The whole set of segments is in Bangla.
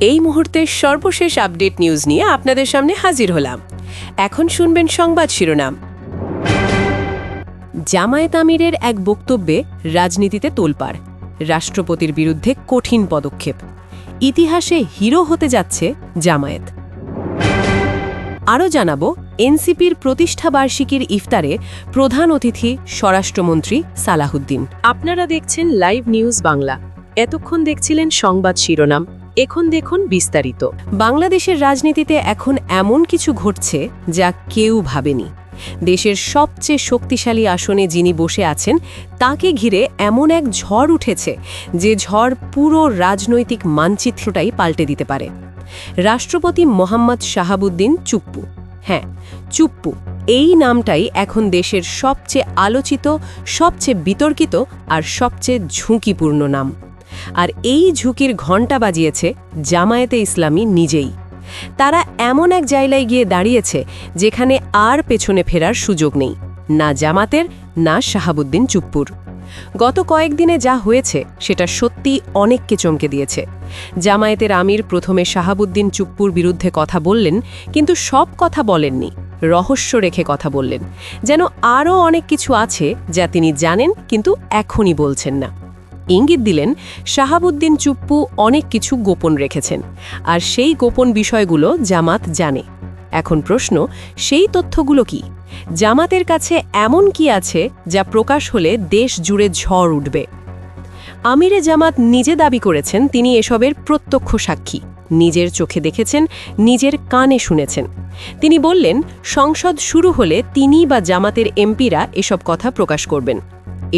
এই মুহূর্তের সর্বশেষ আপডেট নিউজ নিয়ে আপনাদের সামনে হাজির হলাম। এখন শুনবেন সংবাদ শিরোনাম। জামায়াত আমিরের এক বক্তব্যে রাজনীতিতে তোলপাড়, রাষ্ট্রপতির বিরুদ্ধে কঠিন পদক্ষেপ, ইতিহাসে হিরো হতে যাচ্ছে জামায়াত। আরও জানাবো, এনসিপির প্রতিষ্ঠাবার্ষিকীর ইফতারে প্রধান অতিথি স্বরাষ্ট্রমন্ত্রী সালাহুদ্দিন। আপনারা দেখছেন লাইভ নিউজ বাংলা। এতক্ষণ দেখছিলেন সংবাদ শিরোনাম, এখন দেখুন বিস্তারিত। বাংলাদেশের রাজনীতিতে এখন এমন কিছু ঘটছে যা কেউ ভাবেনি। দেশের সবচেয়ে শক্তিশালী আসনে যিনি বসে আছেন তাকে ঘিরে এমন এক ঝড় উঠেছে যে ঝড় পুরো রাজনৈতিক মানচিত্রটাই পাল্টে দিতে পারে। রাষ্ট্রপতি মোহাম্মদ শাহাবুদ্দিন চুপ্পু, হ্যাঁ চুপ্পু, এই নামটাই এখন দেশের সবচেয়ে আলোচিত, সবচেয়ে বিতর্কিত আর সবচেয়ে ঝুঁকিপূর্ণ নাম। আর এই ঝুঁকির ঘণ্টা বাজিয়েছে জামায়াতে ইসলামী নিজেই। তারা এমন এক জায়গায় গিয়ে দাঁড়িয়েছে যেখানে আর পেছনে ফেরার সুযোগ নেই, না জামাতের না শাহাবুদ্দিন চুপ্পুর। গত কয়েকদিনে যা হয়েছে সেটা সত্যি অনেককে চমকে দিয়েছে। জামায়াতের আমির প্রথমে শাহাবুদ্দিন চুপ্পুর বিরুদ্ধে কথা বললেন, কিন্তু সব কথা বলেননি, রহস্য রেখে কথা বললেন, যেন আরও অনেক কিছু আছে যা তিনি জানেন কিন্তু এখনই বলছেন না। ইঙ্গিত দিলেন শাহাবুদ্দিন চুপ্পু অনেক কিছু গোপন রেখেছেন, আর সেই গোপন বিষয়গুলো জামাত জানে। এখন প্রশ্ন, সেই তথ্যগুলো কি? জামাতের কাছে এমন কি আছে যা প্রকাশ হলে দেশ জুড়ে ঝড় উঠবে? আমিরে জামাত নিজে দাবি করেছেন তিনি এসবের প্রত্যক্ষ সাক্ষী, নিজের চোখে দেখেছেন, নিজের কানে শুনেছেন। তিনি বললেন সংসদ শুরু হলে তিনি বা জামাতের এমপিরা এসব কথা প্রকাশ করবেন।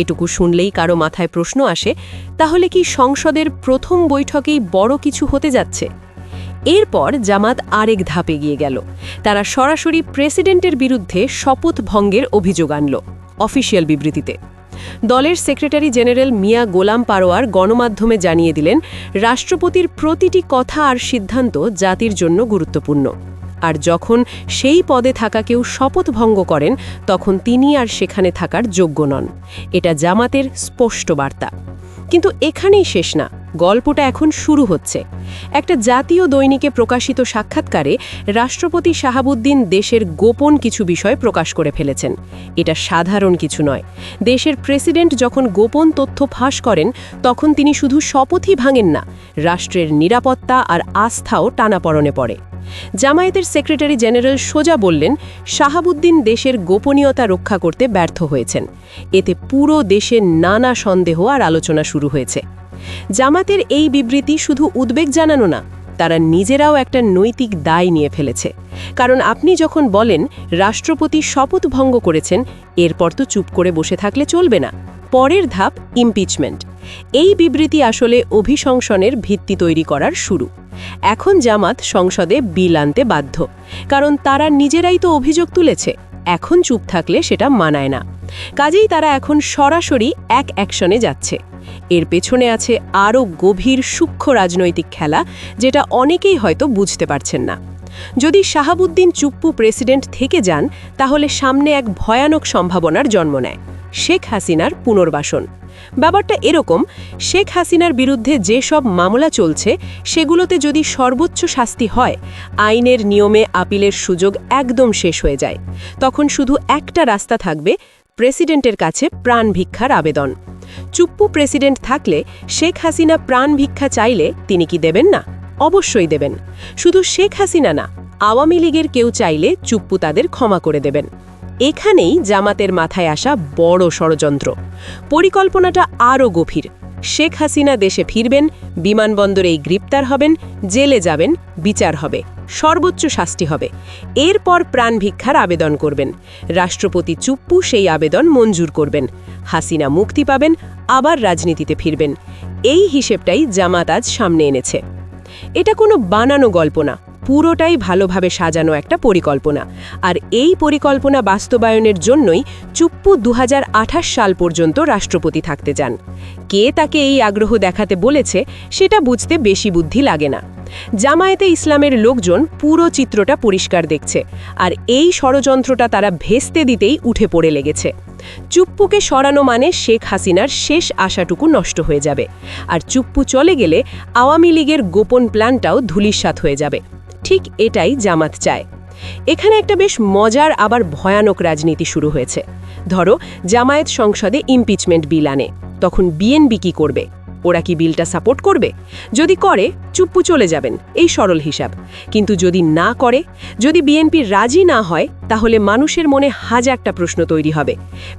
এটুকু শুনলেই কারো মাথায় প্রশ্ন আসে, তাহলে কি সংসদের প্রথম বৈঠকেই বড় কিছু হতে যাচ্ছে? এরপর জামাত আরেক ধাপে গিয়ে গেল। তারা সরাসরি প্রেসিডেন্টের বিরুদ্ধে শপথ ভঙ্গের অভিযোগ আনল অফিসিয়াল বিবৃতিতে। দলের সেক্রেটারি জেনারেল মিয়া গোলাম পারোয়ার গণমাধ্যমে জানিয়ে দিলেন, রাষ্ট্রপতির প্রতিটি কথা আর সিদ্ধান্ত জাতির জন্য গুরুত্বপূর্ণ, আর যখন সেই পদে থাকা কেউ শপথ ভঙ্গ করেন তখন তিনি আর সেখানে থাকার যোগ্য নন। এটা জামাতের স্পষ্ট বার্তা। কিন্তু এখানেই শেষ না, গল্পটা এখন শুরু হচ্ছে। একটা জাতীয় দৈনিকে প্রকাশিত সাক্ষাৎকারে রাষ্ট্রপতি শাহাবুদ্দিন দেশের গোপন কিছু বিষয় প্রকাশ করে ফেলেছেন। এটা সাধারণ কিছু নয়। দেশের প্রেসিডেন্ট যখন গোপন তথ্য ফাঁস করেন তখন তিনি শুধু শপথই ভাঙেন না, রাষ্ট্রের নিরাপত্তা আর আস্থাও টানাপড়নে পড়ে। জামায়াতের সেক্রেটারি জেনারেল সোজা বললেন, শাহাবুদ্দিন দেশের গোপনীয়তা রক্ষা করতে ব্যর্থ হয়েছেন। এতে পুরো দেশে নানা সন্দেহ আর আলোচনা শুরু হয়েছে। জামাতের এই বিবৃতি শুধু উদ্বেগ জানানো না, তারা নিজেরাও একটা নৈতিক দায় নিয়ে ফেলেছে। কারণ আপনি যখন বলেন রাষ্ট্রপতি শপথ ভঙ্গ করেছেন, এরপর তো চুপ করে বসে থাকলে চলবে না। পরের ধাপ ইমপিচমেন্ট। এই বিবৃতি আসলে অভিশংসনের ভিত্তি তৈরি করার শুরু। এখন জামাত সংসদে বিল আনতে বাধ্য, কারণ তারা নিজেরাই তো অভিযোগ তুলেছে। এখন চুপ থাকলে সেটা মানায় না। কাজেই তারা এখন সরাসরি এক অ্যাকশনে যাচ্ছে। এর পেছনে আছে আরও গভীর সূক্ষ্ম রাজনৈতিক খেলা, যেটা অনেকেই হয়তো বুঝতে পারছেন না। যদি শাহাবুদ্দিন চুপ্পু প্রেসিডেন্ট থেকে যান, তাহলে সামনে এক ভয়ানক সম্ভাবনার জন্ম নেয়, শেখ হাসিনার পুনর্বাসন। ব্যাপারটা এরকম, শেখ হাসিনার বিরুদ্ধে যেসব মামলা চলছে সেগুলোতে যদি সর্বোচ্চ শাস্তি হয়, আইনের নিয়মে আপিলের সুযোগ একদম শেষ হয়ে যায়। তখন শুধু একটা রাস্তা থাকবে, প্রেসিডেন্টের কাছে প্রাণ ভিক্ষার আবেদন। চুপ্পু প্রেসিডেন্ট থাকলে শেখ হাসিনা প্রাণ ভিক্ষা চাইলে তিনি কি দেবেন না? অবশ্যই দেবেন। শুধু শেখ হাসিনা না, আওয়ামী লীগের কেউ চাইলে চুপ্পু তাদের ক্ষমা করে দেবেন। এখানেই জামাতের মাথায় আসা বড় ষড়যন্ত্র। পরিকল্পনাটা আরও গভীর। শেখ হাসিনা দেশে ফিরবেন, বিমানবন্দরেই গ্রেপ্তার হবেন, জেলে যাবেন, বিচার হবে, সর্বোচ্চ শাস্তি হবে। এরপর প্রাণ ভিক্ষার আবেদন করবেন। রাষ্ট্রপতি চুপ্পু সেই আবেদন মঞ্জুর করবেন। হাসিনা মুক্তি পাবেন, আবার রাজনীতিতে ফিরবেন। এই হিসেবটাই জামাত আজ সামনে এনেছে। এটা কোনো বানানো গল্প না, পুরোটাই ভালোভাবে সাজানো একটা পরিকল্পনা। আর এই পরিকল্পনা বাস্তবায়নের জন্যই চুপ্পু 2028 সাল পর্যন্ত রাষ্ট্রপতি থাকতে চান। কে তাকে এই আগ্রহ দেখাতে বলেছে সেটা বুঝতে বেশি বুদ্ধি লাগে না। জামায়াতে ইসলামের লোকজন পুরো চিত্রটা পরিষ্কার দেখছে, আর এই ষড়যন্ত্রটা তারা ভেস্তে দিতেই উঠে পড়ে লেগেছে। চুপ্পুকে সরানো মানে শেখ হাসিনার শেষ আশাটুকু নষ্ট হয়ে যাবে, আর চুপ্পু চলে গেলে আওয়ামী লীগের গোপন প্ল্যানটাও ধূলিসাৎ হয়ে যাবে। ঠিক এটাই জামাত চায়। এখানে একটা বেশ মজার আবার ভয়ানক রাজনীতি শুরু হয়েছে। ধরো জামায়াত সংসদে ইমপিচমেন্ট বিল আনে, তখন বিএনপি কি করবে? ওরা কি বিলটা সাপোর্ট করবে? যদি করে, চুপ্পু চলে যাবেন, এই সরল হিসাব। কিন্তু যদি না করে, যদি বিএনপি রাজি না হয়, তাহলে মানুষের মনে হাজারটা প্রশ্ন তৈরি হবে।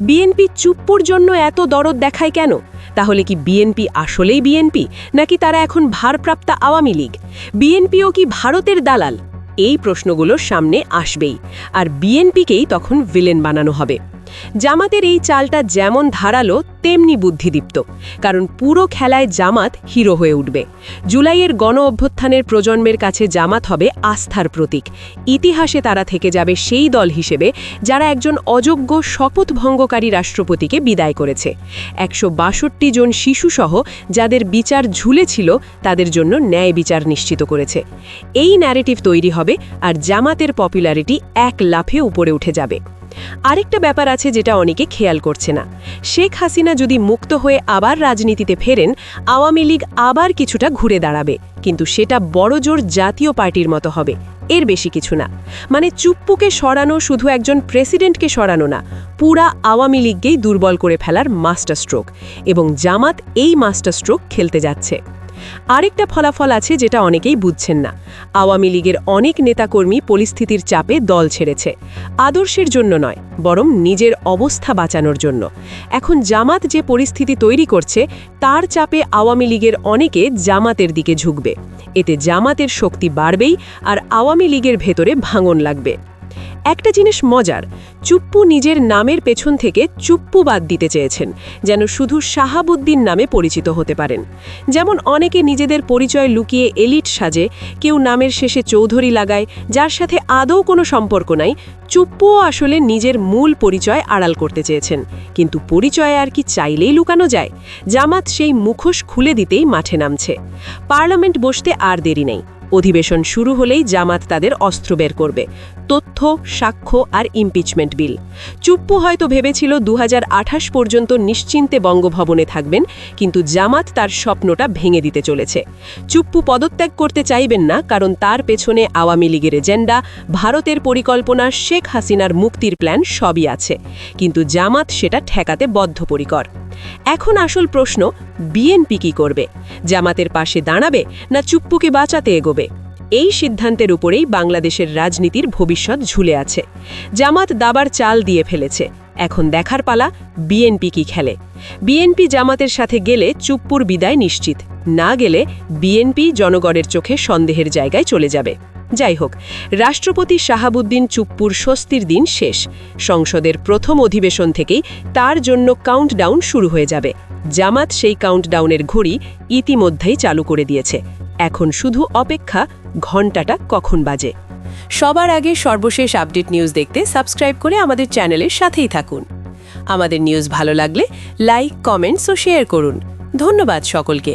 বিএনপি চুপ্পুর জন্য এত দরদ দেখায় কেন? তাহলে কি বিএনপি আসলেই বিএনপি, নাকি তারা এখন ভারপ্রাপ্ত আওয়ামী লীগ? বিএনপিও কি ভারতের দালাল? এই প্রশ্নগুলো সামনে আসবেই, আর বিএনপিকেই তখন ভিলেন বানানো হবে। জামাতের এই চালটা যেমন ধারালো তেমনি বুদ্ধিদীপ্ত, কারণ পুরো খেলায় জামাত হিরো হয়ে উঠবে। জুলাইয়ের গণ অভ্যুত্থানের প্রজন্মের কাছে জামাত হবে আস্থার প্রতীক। ইতিহাসে তারা থেকে যাবে সেই দল হিসেবে যারা একজন অযোগ্য শপথভঙ্গকারী রাষ্ট্রপতিকে বিদায় করেছে। ১৬২ জন শিশুসহ যাদের বিচার ঝুলেছিল, তাদের জন্য ন্যায় বিচার নিশ্চিত করেছে। এই ন্যারেটিভ তৈরি হবে, আর জামাতের পপুলারিটি এক লাফে উপরে উঠে যাবে। আরেকটা ব্যাপার আছে যেটা অনেকে খেয়াল করছে না। শেখ হাসিনা যদি মুক্ত হয়ে আবার রাজনীতিতে ফেরেন, আওয়ামী লীগ আবার কিছুটা ঘুরে দাঁড়াবে, কিন্তু সেটা বড়জোর জাতীয় পার্টির মতো হবে, এর বেশি কিছু না। মানে চুপ্পুকে সরানো শুধু একজন প্রেসিডেন্টকে সরানো না, পুরা আওয়ামী লীগকেই দুর্বল করে ফেলার মাস্টার স্ট্রোক, এবং জামাত এই মাস্টার স্ট্রোক খেলতে যাচ্ছে। আরেকটা ফলাফল আছে যেটা অনেকেই বুঝছেন না। আওয়ামী লীগের অনেক নেতাকর্মী পরিস্থিতির চাপে দল ছেড়েছে, আদর্শের জন্য নয়, বরং নিজের অবস্থা বাঁচানোর জন্য। এখন জামাত যে পরিস্থিতি তৈরি করছে, তার চাপে আওয়ামী লীগের অনেকে জামাতের দিকে ঝুঁকবে। এতে জামাতের শক্তি বাড়বেই, আর আওয়ামী লীগের ভেতরে ভাঙন লাগবে। একটা জিনিস মজার, চুপ্পু নিজের নামের পেছন থেকে চুপ্পু বাদ দিতে চেয়েছেন, যেন শুধু শাহাবুদ্দিন নামে পরিচিত হতে পারেন। যেমন অনেকে নিজেদের পরিচয় লুকিয়ে এলিট সাজে, কেউ নামের শেষে চৌধুরী লাগায়, যার সাথে আদৌ কোনো সম্পর্ক নাই। চুপ্পুও আসলে নিজের মূল পরিচয় আড়াল করতে চেয়েছেন, কিন্তু পরিচয় আর কি চাইলেই লুকানো যায়? জামাত সেই মুখোশ খুলে দিতেই মাঠে নামছে। পার্লামেন্ট বসতে আর দেরি নেই। অধিবেশন শুরু হলেই জামাত তাদের অস্ত্র বের করবে, তথ্য, সাক্ষ্য আর ইমপিচমেন্ট বিল। চুপ্পু হয়তো ভেবেছিল ২০২৮ পর্যন্ত নিশ্চিন্তে বঙ্গভবনে থাকবেন, কিন্তু জামাত তার স্বপ্নটা ভেঙে দিতে চলেছে। চুপ্পু পদত্যাগ করতে চাইবেন না, কারণ তার পেছনে আওয়ামী লীগের এজেন্ডা, ভারতের পরিকল্পনা, শেখ হাসিনার মুক্তির প্ল্যান সবই আছে, কিন্তু জামাত সেটা ঠেকাতে বদ্ধপরিকর। এখন আসল প্রশ্ন, বিএনপি কি করবে? জামাতের পাশে দাঁড়াবে, না চুপ্পুকে বাঁচাতে এগোবে? এই সিদ্ধান্তের উপরেই বাংলাদেশের রাজনীতির ভবিষ্যৎ ঝুলে আছে। জামাত দাবার চাল দিয়ে ফেলেছে, এখন দেখার পালা বিএনপি কি খেলে। বিএনপি জামাতের সাথে গেলে চুপ্পুর বিদায় নিশ্চিত, না গেলে বিএনপি জনগণের চোখে সন্দেহের জায়গায় চলে যাবে। যাই হোক, রাষ্ট্রপতি শাহাবুদ্দিন চুপ্পুর স্বস্তির দিন শেষ। সংসদের প্রথম অধিবেশন থেকেই তার জন্য কাউন্টডাউন শুরু হয়ে যাবে। জামাত সেই কাউন্টডাউনের ঘড়ি ইতিমধ্যেই চালু করে দিয়েছে। এখন শুধু অপেক্ষা, ঘণ্টাটা কখন বাজে। সবার আগে সর্বশেষ আপডেট নিউজ দেখতে সাবস্ক্রাইব করে আমাদের চ্যানেলের সাথেই থাকুন। আমাদের নিউজ ভালো লাগলে লাইক, কমেন্টস ও শেয়ার করুন। ধন্যবাদ সকলকে।